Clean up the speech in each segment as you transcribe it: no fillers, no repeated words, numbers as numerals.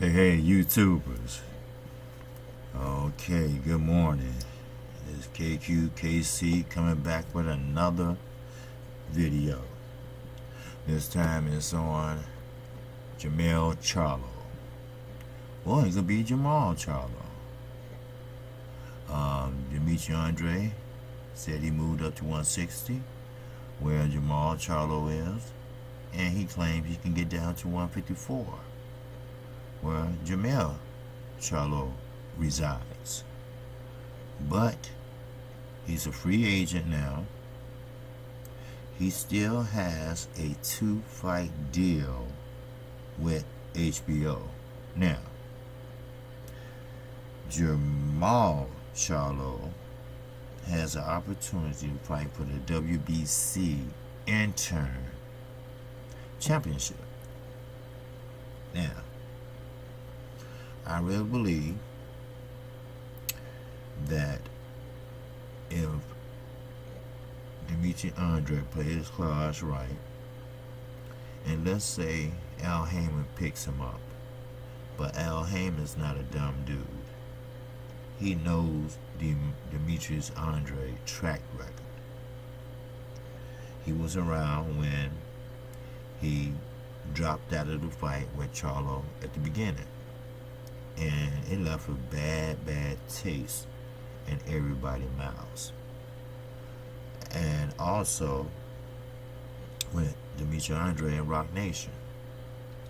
Hey, YouTubers. Okay, good morning. It's KQKC coming back with another video. This time it's on Charlo. Well, it could be Jamal Charlo. Andrade said he moved up to 160, where Jamal Charlo is, and he claims he can get down to 154, where Jamel Charlo resides. But he's a free agent now. He still has a 2-fight deal with HBO. Now, Jamal Charlo has an opportunity to fight for the WBC Interin Championship. Now, I really believe that if Andrade plays his cards right, and let's say HAYMON picks him up, but HAYMON's not a dumb dude. He knows Demetrius Andrade track record. He was around when he dropped out of the fight with Charlo at the beginning, and it left a bad taste in everybody's mouths. And also with Demetrius Andrade and Rock Nation,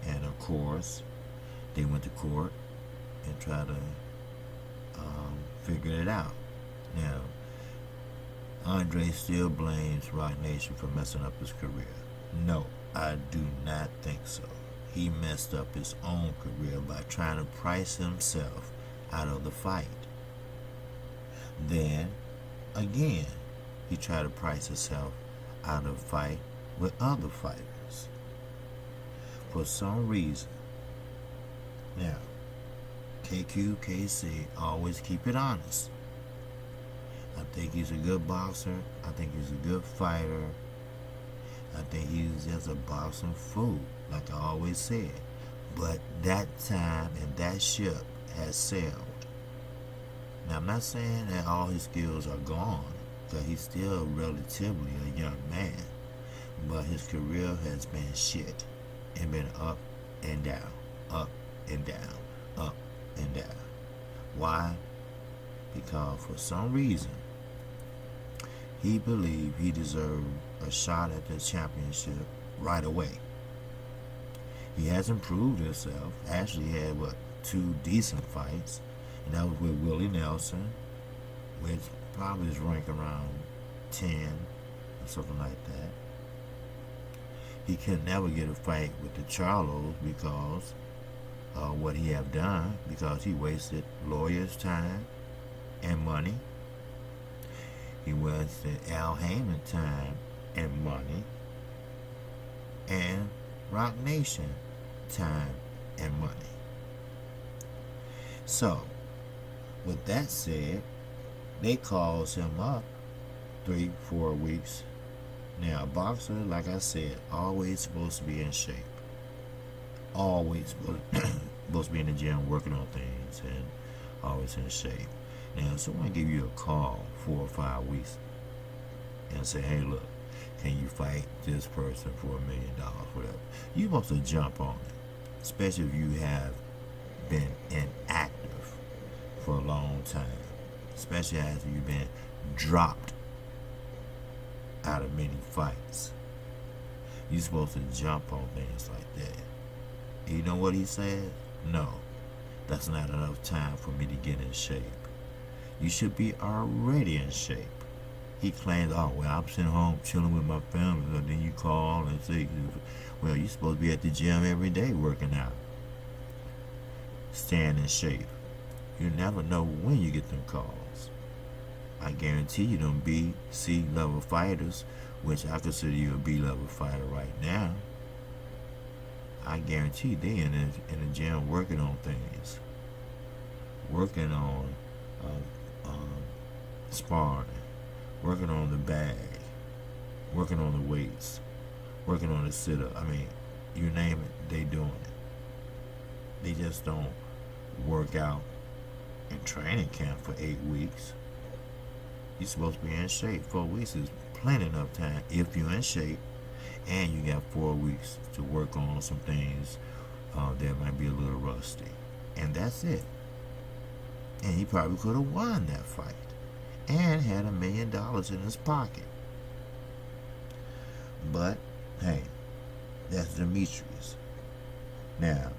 and of course they went to court and tried to figure it out. Now, Andre still blames Rock Nation for messing up his career. No, I do not think so. He messed up his own career by trying to price himself out of the fight. Then, again, he tried to price himself out of the fight with other fighters. For some reason. Now, KQKC always keep it honest. I think he's a good boxer. I think he's a good fighter. I think he's just a boxing fool, like I always said. But that time and that ship has sailed. Now, I'm not saying that all his skills are gone, because he's still relatively a young man. But his career has been shit and been up and down, up and down, up and down. Why? Because for some reason, he believed he deserved a shot at the championship right away. He hasn't proved himself. Actually had, 2 decent fights, and that was with Willie Nelson, which probably is ranked around 10 or something like that. He could never get a fight with the Charlos because of what he have done, because he wasted lawyers' time and money. He wasted HAYMON time and money, and Rock Nation time and money. So, with that said, they calls him up 3-4 weeks. Now, a boxer, like I said, always supposed to be in shape. Always supposed to be in the gym working on things and always in shape. Now, if someone give you a call 4 or 5 weeks and say, hey, look, can you fight this person for $1 million, whatever, you're supposed to jump on it, especially if you have been inactive for a long time, especially after you've been dropped out of many fights. You're supposed to jump on things like that. And you know what he said? No, that's not enough time for me to get in shape. You should be already in shape. He claims, oh, well, I'm sitting home chilling with my family, and then you call and say, well, you're supposed to be at the gym every day working out, staying in shape. You never know when you get them calls. I guarantee you them B, C level fighters, which I consider you a B level fighter right now, I guarantee they in the gym working on things, working on sparring, working on the bag, working on the weights, working on the sit-up. I mean, you name it, they doing it. They just don't work out in training camp for 8 weeks. You're supposed to be in shape. 4 weeks is plenty enough time if you're in shape, and you got 4 weeks to work on some things that might be a little rusty. And that's it. And he probably could have won that fight and had $1 million in his pocket. But, hey, that's Demetrius. Now,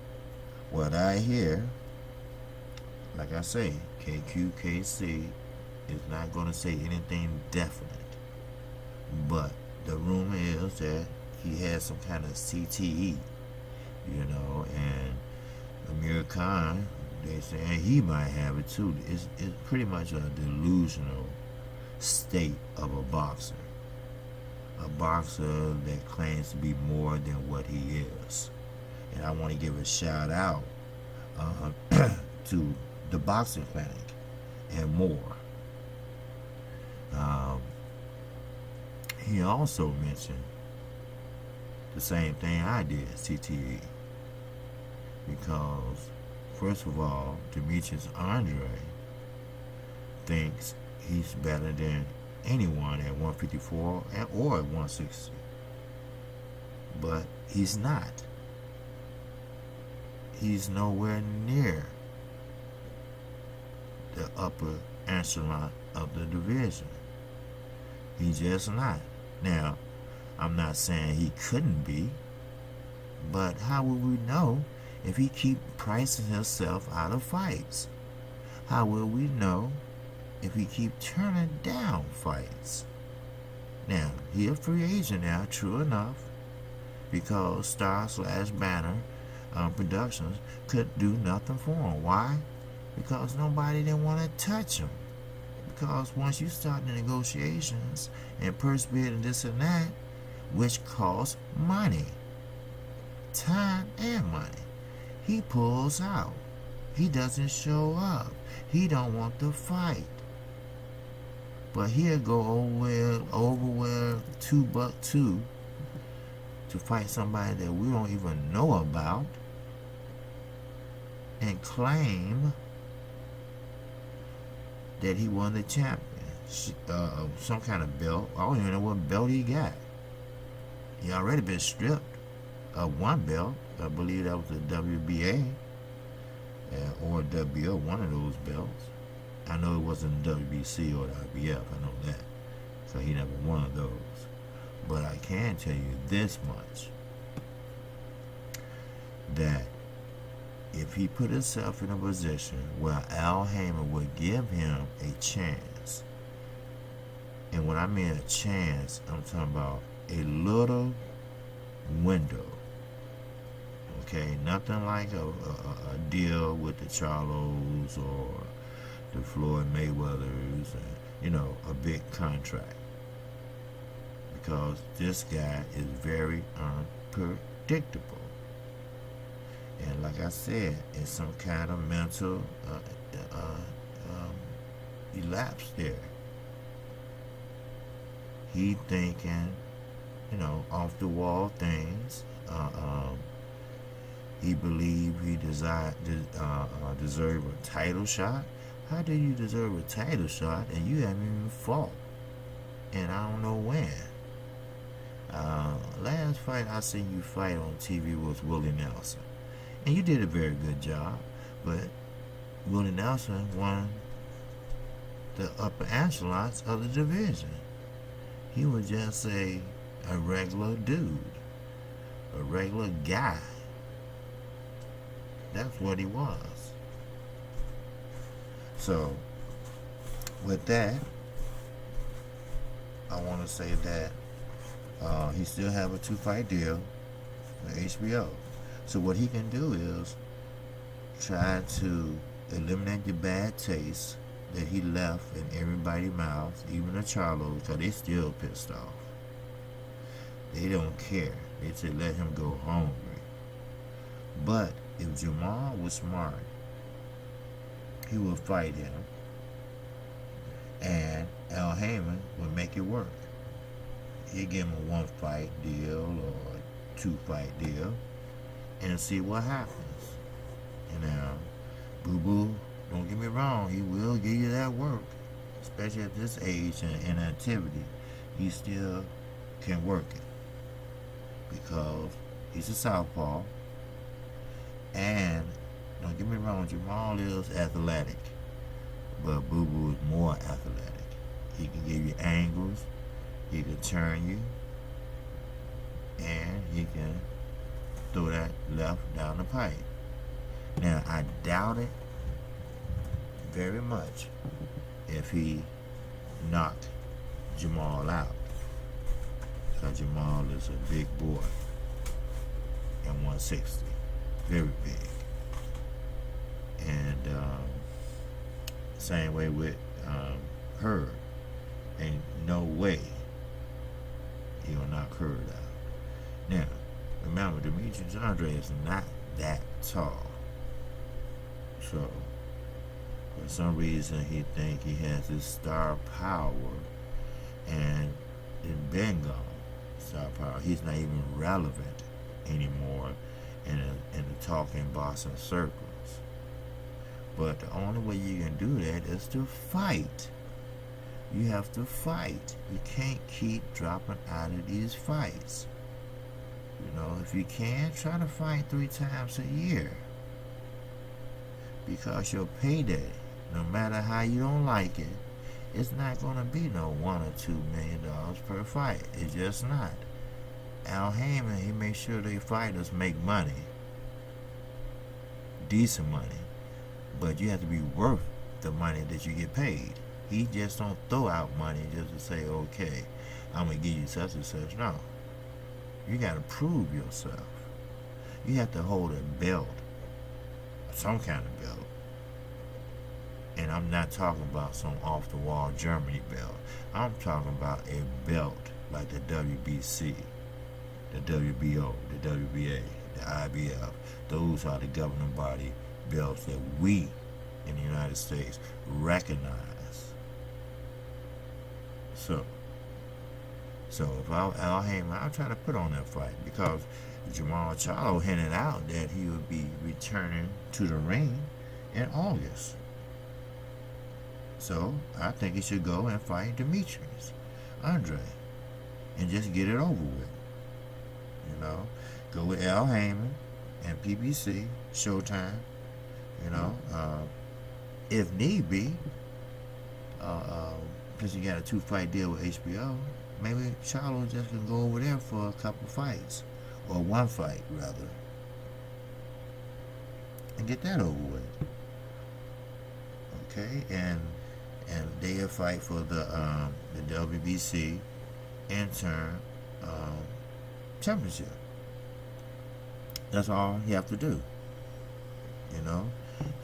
what I hear, like I say, KQKC is not going to say anything definite. But the rumor is that he has some kind of CTE, and Amir Khan, they say he might have it too. It's pretty much a delusional state of a boxer. A boxer that claims to be more than what he is. And I want to give a shout out to the boxing clinic and more. He also mentioned the same thing I did, CTE. Because, first of all, Demetrius Andrade thinks he's better than anyone at 154 or at 160. But he's not. He's nowhere near the upper echelon of the division. He's just not. Now, I'm not saying he couldn't be, but how would we know if he keep pricing himself out of fights? How will we know if he keep turning down fights? Now, he a free agent now, true enough, because Star/Banner Productions could do nothing for him. Why? Because nobody didn't want to touch him. Because once you start the negotiations and purse bid and this and that, which costs money, time and money, he pulls out. He doesn't show up. He don't want to fight. But he'll go over $2 to fight somebody that we don't even know about and claim that he won the champion, some kind of belt. I don't even know what belt he got. He already been stripped of one belt. I believe that was the WBA or WO, one of those belts. I know it wasn't the WBC or the IBF. I know that. So he never won those. But I can tell you this much, that if he put himself in a position where Al Haymon would give him a chance, and when I mean a chance, I'm talking about a little window, okay? Nothing like a deal with the Charlos or the Floyd Mayweathers, and, a big contract. Because this guy is very unpredictable. And like I said, it's some kind of mental elapse there. He thinking, off the wall things. He believed he deserved a title shot. How do you deserve a title shot and you haven't even fought? And I don't know when. Last fight I seen you fight on TV was Willie Nelson. And you did a very good job, but Willie Nelson won the upper echelons of the division. He was just a regular dude, a regular guy. That's what he was. So, with that, I want to say that he still have a 2-fight deal with HBO. So what he can do is try to eliminate the bad taste that he left in everybody's mouth, even the Charlos, because they still pissed off. They don't care. They say let him go hungry. But if Jamal was smart, he would fight him, and Al Haymon would make it work. He'd give him a 1-fight deal or a 2-fight deal, and see what happens. And now, Boo Boo, don't get me wrong, he will give you that work, especially at this age and activity. He still can work it because he's a southpaw. And don't get me wrong, Jamal is athletic, but Boo Boo is more athletic. He can give you angles, he can turn you, and he can throw that left down the pipe. Now, I doubt it very much if he knocked Jamal out, because Jamal is a big boy at 160, very big. And same way with Herb. Ain't no way he'll knock Herb out. Now, remember, Demetrius Andrade is not that tall. So, for some reason, he think he has this star power, and it's been gone. Star power. He's not even relevant anymore in the talking boxing circles. But the only way you can do that is to fight. You have to fight. You can't keep dropping out of these fights. You know, if you can, try to fight 3 times a year. Because your payday, no matter how you don't like it, it's not going to be no $1 or $2 million per fight. It's just not. Al Haymon, he makes sure they fighters make money. Decent money. But you have to be worth the money that you get paid. He just don't throw out money just to say, okay, I'm going to give you such and such. No. You got to prove yourself. You have to hold a belt. Some kind of belt. And I'm not talking about some off-the-wall Germany belt. I'm talking about a belt like the WBC, the WBO, the WBA, the IBF. Those are the governing body belts that we in the United States recognize. So if Al Haymon, I'll try to put on that fight, because Jamal Charlo hinted out that he would be returning to the ring in August. So I think he should go and fight Demetrius Andrade and just get it over with. You know, go with Al Haymon and PBC, Showtime. You know, if need be, because you got a 2-fight deal with HBO, maybe Charlo just can go over there for a couple fights, or 1 fight rather, and get that over with. Okay, and they'll fight for the WBC Interin championship. That's all you have to do. You know,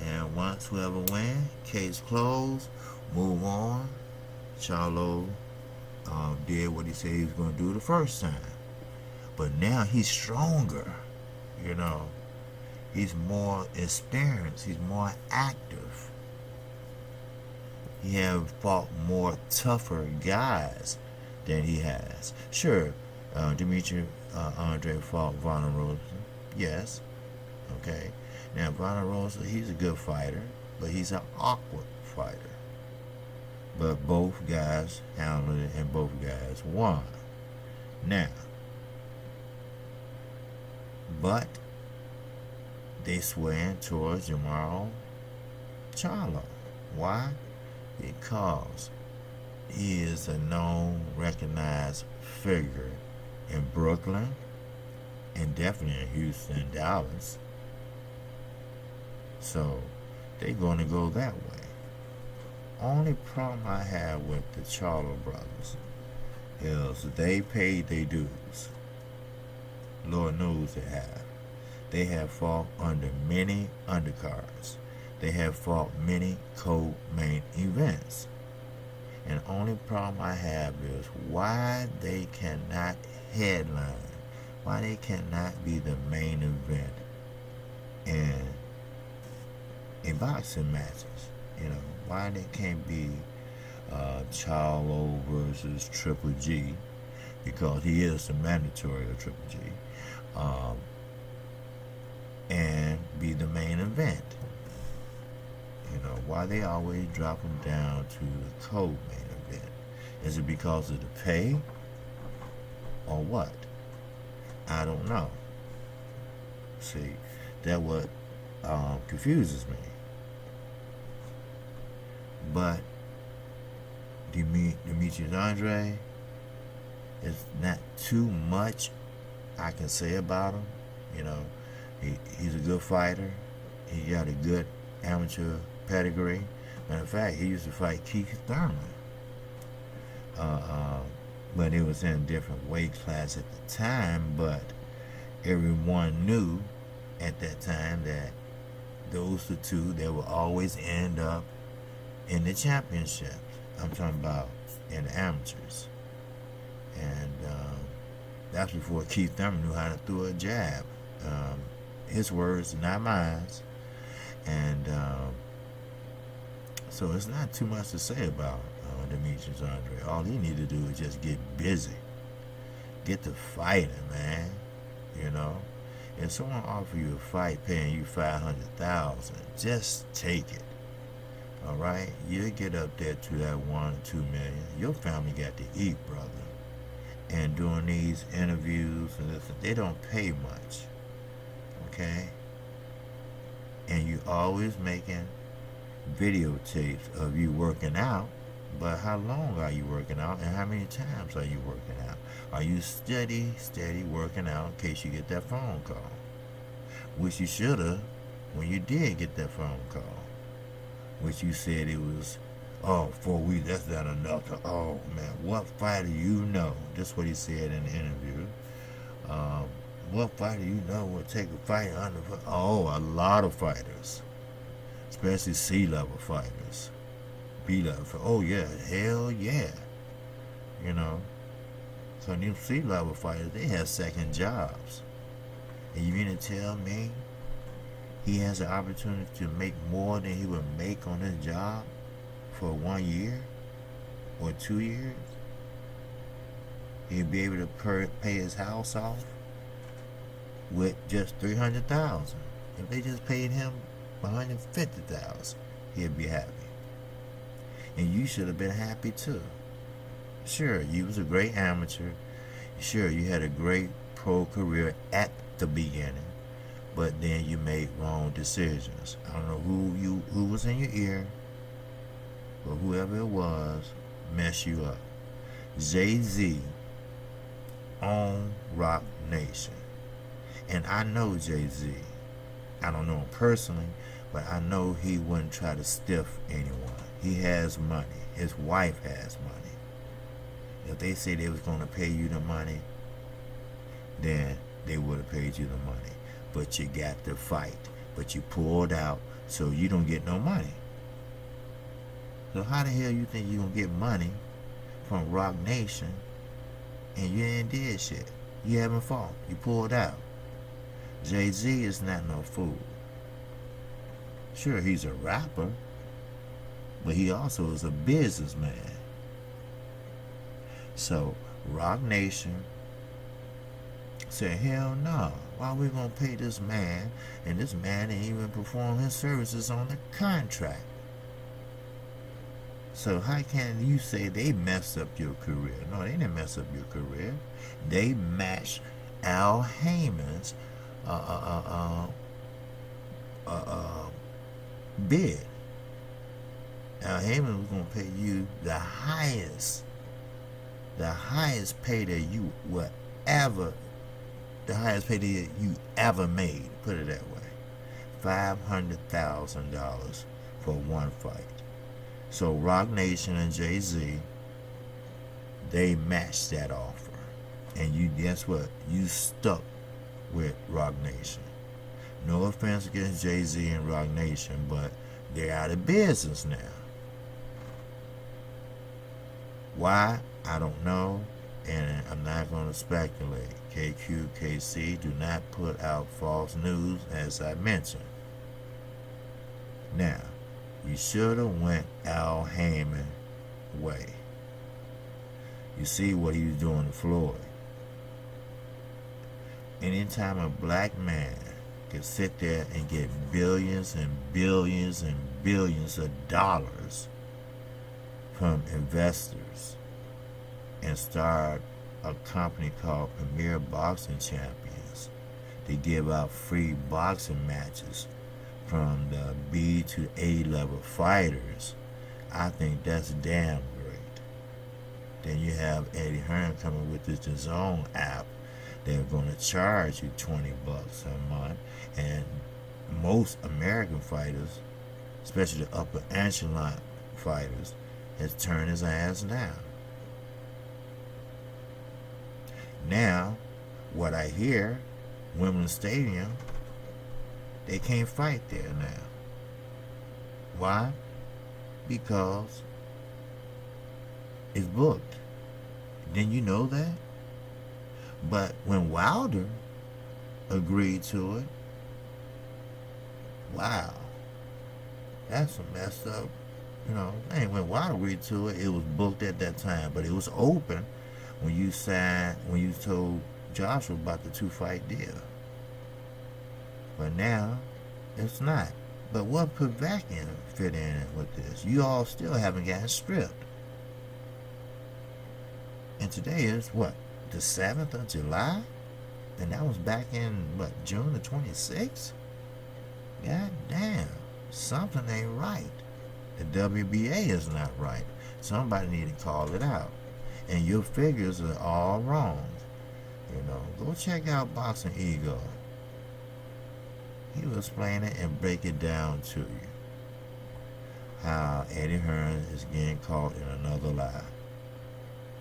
and once whoever wins, case closed, move on. Charlo did what he said he was going to do the first time, but now he's stronger. You know, he's more experienced. He's more active. He have fought more tougher guys than he has. Sure, Demetrius Andrade fought Von Rosa. Yes. Okay. Now, Von Rosa, he's a good fighter, but he's an awkward fighter. But both guys handled it, and both guys won. Now, but they swaying towards Jamal Charlo. Why? Because he is a known, recognized figure in Brooklyn, and definitely in Houston, Dallas. So they're going to go that way. Only problem I have with the Charlo brothers is they paid their dues. Lord knows they have. They have fought under many undercards. They have fought many co-main events. And the only problem I have is why they cannot headline, why they cannot be the main event in boxing matches. You know, why they can't be Charlo versus Triple G, because he is the mandatory of Triple G, and be the main event. Why they always drop him down to the co-main event? Is it because of the pay or what? I don't know. See, that what confuses me. But Demetrius Andrade, it's not too much I can say about him. You know, he's a good fighter. He got a good amateur pedigree. Matter of fact, he used to fight Keith Thurman. But it was in a different weight class at the time, but everyone knew at that time that those the two that will always end up in the championships. I'm talking about in the amateurs. And that's before Keith Thurman knew how to throw a jab. His words, not mine. And so it's not too much to say about Demetrius Andrade. All he need to do is just get busy. Get to fighting, man. You know? If someone offer you a fight paying you $500,000, just take it. Alright? You'll get up there to that $1 or $2 million. Your family got to eat, brother. And doing these interviews and this, they don't pay much. Okay? And you always making videotapes of you working out, but how long are you working out and how many times are you working out? Are you steady working out in case you get that phone call? Which you should have when you did get that phone call. Which you said it was, 4 weeks, that's not enough. Oh man, what fighter you know? That's what he said in the interview. What fighter you know will take a fight under? Oh, a lot of fighters. Especially C-level fighters. B-level. Oh yeah, hell yeah. You know. So them C-level fighters, they have second jobs. And you mean to tell me he has an opportunity to make more than he would make on his job for 1 year or 2 years? He'll be able to pay his house off with just $300,000. If they just paid him $150,000, he'd be happy. And you should have been happy too. Sure, you was a great amateur. Sure, you had a great pro career at the beginning, but then you made wrong decisions. I don't know who was in your ear, but whoever it was messed you up. Jay-Z owned Rock Nation. And I know Jay-Z. I don't know him personally, but I know he wouldn't try to stiff anyone. He has money. His wife has money. If they say they was going to pay you the money, then they would have paid you the money. But you got to fight. But you pulled out, so you don't get no money. So how the hell you think you going to get money from Rock Nation and you ain't did shit? You haven't fought. You pulled out. Jay-Z is not no fool. Sure, he's a rapper, but he also is a businessman. So, Rock Nation said, hell no. Why we gonna pay this man? And this man ain't even perform his services on the contract. So how can you say they messed up your career? No, they didn't mess up your career. They matched Al Heyman's bid. Al Heyman was gonna pay you the highest pay that you would ever, the highest pay that you ever made, put it that way, $500,000 for one fight. So Rock Nation and Jay-Z, they matched that offer, and you, guess what? You stuck with Rock Nation. No offense against Jay-Z and Rock Nation, but they're out of business now. Why? I don't know, and I'm not going to speculate. KQ, KC, do not put out false news, as I mentioned. Now, you should have went Al Heyman way. You see what he was doing to Floyd. Anytime a black man could sit there and get billions and billions and billions of dollars from investors and start a company called Premier Boxing Champions to give out free boxing matches from the B to A level fighters, I think that's damn great. Then you have Eddie Hearn coming with this DAZN app. They're going to charge you $20 a month, and most American fighters, especially the upper echelon fighters, has turned his ass down. Now, what I hear, Wimbledon Stadium, they can't fight there now. Why? Because it's booked. Didn't you know that? But when Wilder agreed to it, wow, that's a messed up, thing. When Wilder agreed to it, it was booked at that time, but it was open when you told Joshua about the 2-fight deal. But now, it's not. But what Povetkin fit in with this? You all still haven't gotten stripped. And today is what? The 7th of July? And that was back in, June the 26th? God damn. Something ain't right. The WBA is not right. Somebody need to call it out. And your figures are all wrong. Go check out Boxing Ego. He will explain it and break it down to you. How Eddie Hearn is getting caught in another lie.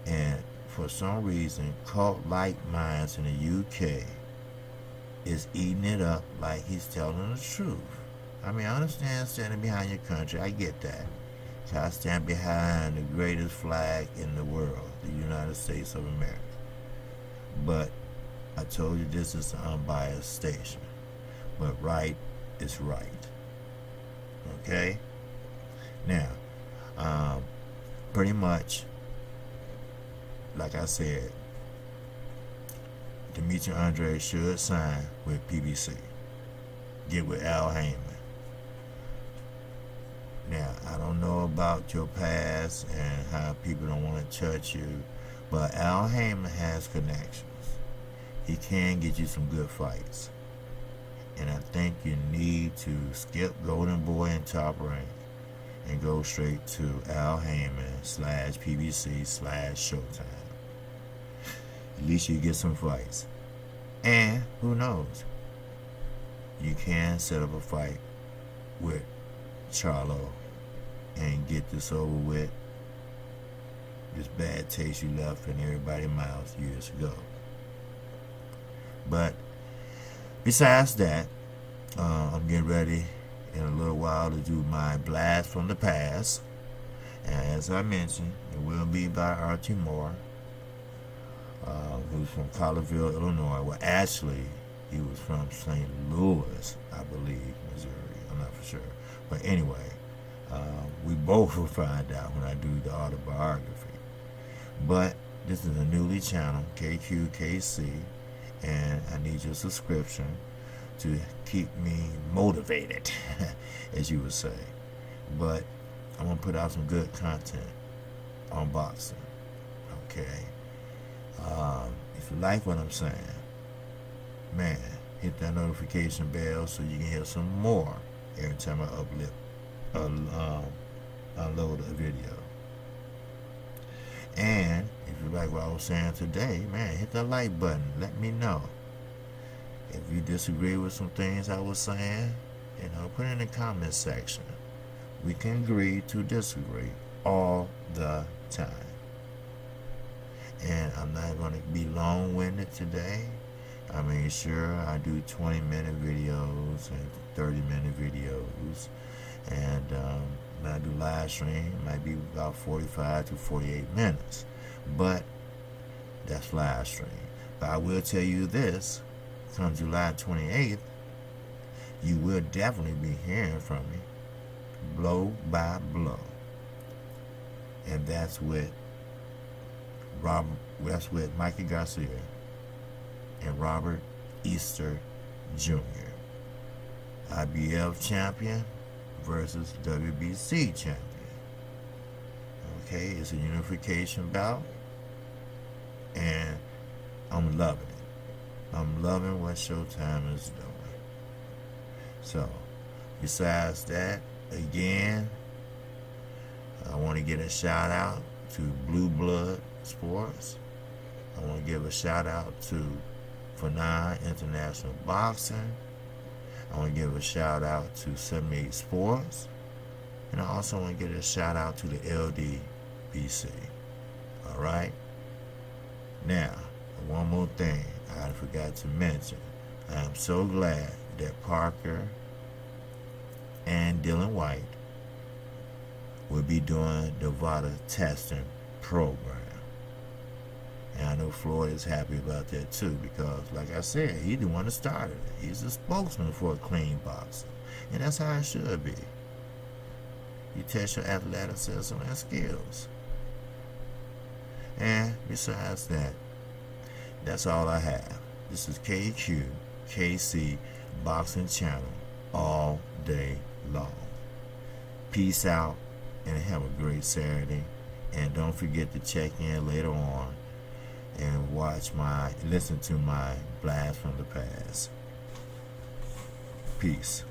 And for some reason, cult-like minds in the UK is eating it up like he's telling the truth. I mean, I understand standing behind your country. I get that. I stand behind the greatest flag in the world, the United States of America. But I told you this is an unbiased station. But right is right. Okay? Now, pretty much, like I said, Andrade should sign with PBC. Get with Al HAYMON. Now, I don't know about your past and how people don't want to touch you, but Al HAYMON has connections. He can get you some good fights. And I think you need to skip Golden Boy and Top Rank and go straight to Al HAYMON /PBC/Showtime. At least you get some fights. And who knows? You can set up a fight with Charlo and get this over with. This bad taste you left in everybody's mouth years ago. But besides that, I'm getting ready in a little while to do my blast from the past. And as I mentioned, it will be by R.T. Moore, who's from Collierville, Illinois. Well, actually, he was from St. Louis, I believe, Missouri. I'm not for sure. But anyway, we both will find out when I do the autobiography. But this is a newly channel, KQKC, and I need your subscription to keep me motivated, as you would say. But I'm going to put out some good content on boxing. Okay? If you like what I'm saying, man, hit that notification bell so you can hear some more every time I upload a video. And if you like what I was saying today, man, hit the like button. Let me know. If you disagree with some things I was saying, put it in the comment section. We can agree to disagree all the time. And I'm not going to be long-winded today. I mean, sure, I do 20-minute videos and 30-minute videos. And when I do live stream, it might be about 45 to 48 minutes. But that's live stream. But I will tell you this, come July 28th, you will definitely be hearing from me, blow by blow. And that's with Mikey Garcia and Robert Easter Jr. IBF champion versus WBC champion. Okay, it's a unification bout, and I'm loving it. I'm loving what Showtime is doing. So, besides that, again, I want to get a shout out to Blue Blood Sports. I want to give a shout out to Fanon International Boxing. I want to give a shout out to 78 Sports. And I also want to give a shout out to the LDBC. Alright? Now, one more thing I forgot to mention. I am so glad that Parker and Dylan White will be doing the VADA testing program. And I know Floyd is happy about that too, because like I said, he's the one that started it. He's a spokesman for a clean boxer. And that's how it should be. You test your athleticism and skills. And besides that, that's all I have. This is KC Boxing Channel all day long. Peace out and have a great Saturday. And don't forget to check in later on and listen to my blast from the past. Peace.